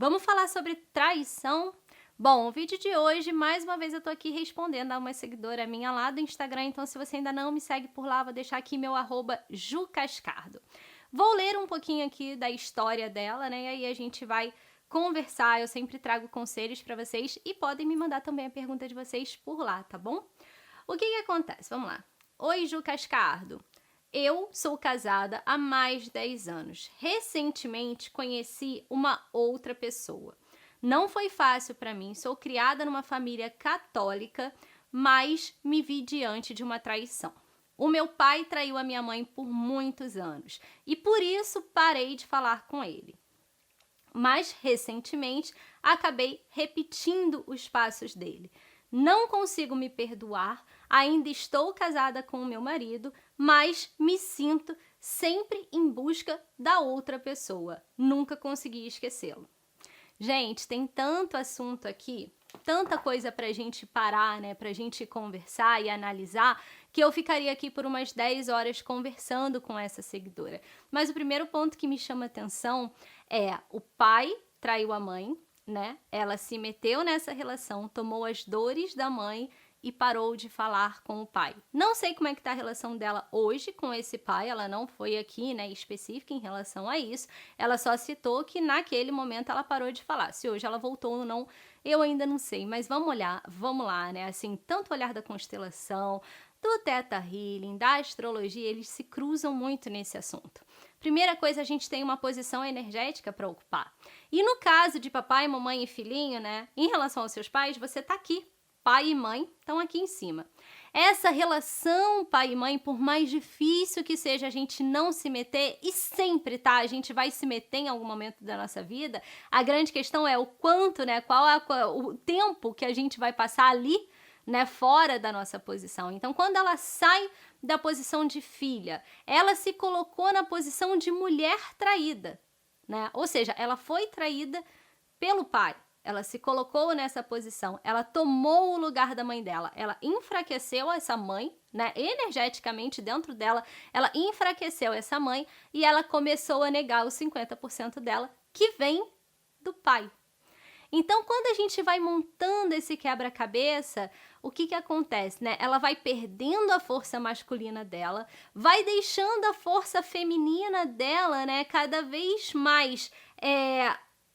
Vamos falar sobre traição? Bom, o vídeo de hoje, mais uma vez eu tô aqui respondendo a uma seguidora minha lá do Instagram, então se você ainda não me segue por lá, vou deixar aqui meu @jucascardo. Vou ler um pouquinho aqui da história dela, né, e aí a gente vai conversar, eu sempre trago conselhos pra vocês e podem me mandar também a pergunta de vocês por lá, tá bom? O que acontece? Vamos lá. Oi, Jucascardo. Eu sou casada há mais de 10 anos. Recentemente conheci uma outra pessoa. Não foi fácil para mim, sou criada numa família católica, mas me vi diante de uma traição. O meu pai traiu a minha mãe por muitos anos e por isso parei de falar com ele. Mas recentemente acabei repetindo os passos dele. Não consigo me perdoar, ainda estou casada com o meu marido, mas me sinto sempre em busca da outra pessoa. Nunca consegui esquecê-lo. Gente, tem tanto assunto aqui, tanta coisa pra gente parar, né, pra gente conversar e analisar, que eu ficaria aqui por umas 10 horas conversando com essa seguidora. Mas o primeiro ponto que me chama atenção é o pai traiu a mãe, né? Ela se meteu nessa relação, tomou as dores da mãe e parou de falar com o pai. Não sei como é que tá a relação dela hoje com esse pai, ela não foi aqui, né, específica em relação a isso, ela só citou que naquele momento ela parou de falar. Se hoje ela voltou ou não, eu ainda não sei, mas vamos lá, né, assim, tanto o olhar da constelação, do Theta Healing, da astrologia, eles se cruzam muito nesse assunto. Primeira coisa, a gente tem uma posição energética para ocupar. E no caso de papai, mamãe e filhinho, né, em relação aos seus pais, você tá aqui. Pai e mãe estão aqui em cima. Essa relação pai e mãe, por mais difícil que seja a gente não se meter, e sempre, tá? A gente vai se meter em algum momento da nossa vida, a grande questão é o quanto, né? Qual é o tempo que a gente vai passar ali, né? Fora da nossa posição. Então, quando ela sai da posição de filha, ela se colocou na posição de mulher traída, né? Ou seja, ela foi traída pelo pai. Ela se colocou nessa posição, ela tomou o lugar da mãe dela, ela enfraqueceu essa mãe, né, energeticamente dentro dela, ela enfraqueceu essa mãe e ela começou a negar os 50% dela, que vem do pai. Então, quando a gente vai montando esse quebra-cabeça, o que acontece, né? Ela vai perdendo a força masculina dela, vai deixando a força feminina dela, né, cada vez mais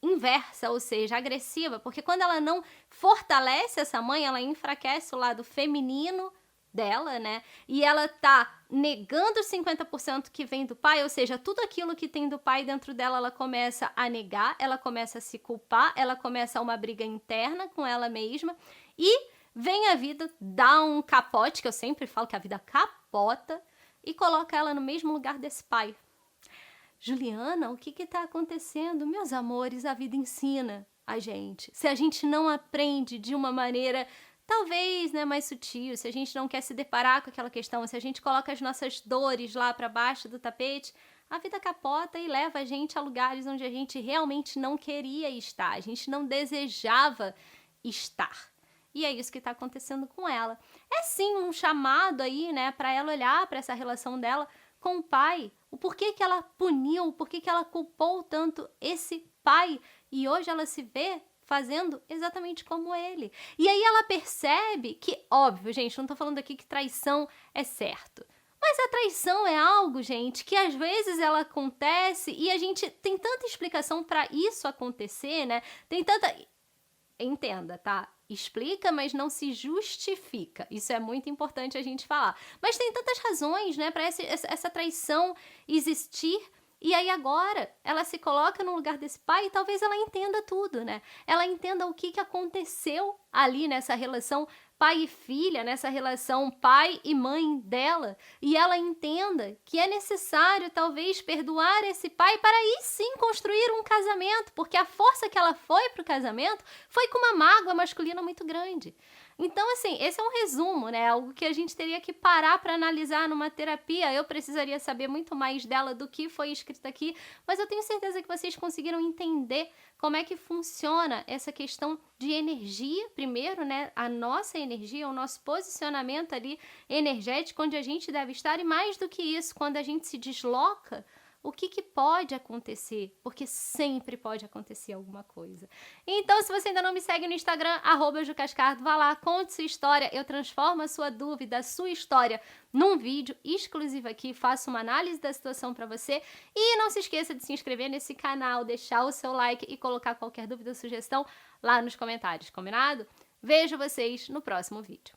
inversa, ou seja, agressiva, porque quando ela não fortalece essa mãe, ela enfraquece o lado feminino dela, né? E ela tá negando os 50% que vem do pai, ou seja, tudo aquilo que tem do pai dentro dela, ela começa a negar, ela começa a se culpar, ela começa uma briga interna com ela mesma e vem a vida, dá um capote, que eu sempre falo que a vida capota, e coloca ela no mesmo lugar desse pai. Juliana, o que está acontecendo? Meus amores, a vida ensina a gente. Se a gente não aprende de uma maneira, talvez, né, mais sutil, se a gente não quer se deparar com aquela questão, se a gente coloca as nossas dores lá para baixo do tapete, a vida capota e leva a gente a lugares onde a gente realmente não queria estar, a gente não desejava estar. E é isso que está acontecendo com ela. É sim um chamado aí, né, para ela olhar para essa relação dela com o pai, o porquê que ela puniu, o porquê que ela culpou tanto esse pai, e hoje ela se vê fazendo exatamente como ele. E aí ela percebe que, óbvio, gente, não tô falando aqui que traição é certo, mas a traição é algo, gente, que às vezes ela acontece e a gente tem tanta explicação para isso acontecer, né? Tem tanta... Entenda, tá? Explica, mas não se justifica. Isso é muito importante a gente falar. Mas tem tantas razões, né, para essa traição existir. E aí agora ela se coloca no lugar desse pai e talvez ela entenda tudo, né? Ela entenda o que aconteceu ali nessa relação pai e filha, nessa relação pai e mãe dela, e ela entenda que é necessário talvez perdoar esse pai para aí sim construir um casamento, porque a força que ela foi para o casamento foi com uma mágoa masculina muito grande. Então, assim, esse é um resumo, né? Algo que a gente teria que parar para analisar numa terapia. Eu precisaria saber muito mais dela do que foi escrito aqui, mas eu tenho certeza que vocês conseguiram entender como é que funciona essa questão de energia, primeiro, né? A nossa energia, o nosso posicionamento ali energético, onde a gente deve estar, e mais do que isso, quando a gente se desloca, o que que pode acontecer, porque sempre pode acontecer alguma coisa. Então, se você ainda não me segue no Instagram, @jucascardo, vá lá, conte sua história, eu transformo a sua dúvida, a sua história num vídeo exclusivo aqui, faço uma análise da situação para você e não se esqueça de se inscrever nesse canal, deixar o seu like e colocar qualquer dúvida ou sugestão lá nos comentários, combinado? Vejo vocês no próximo vídeo.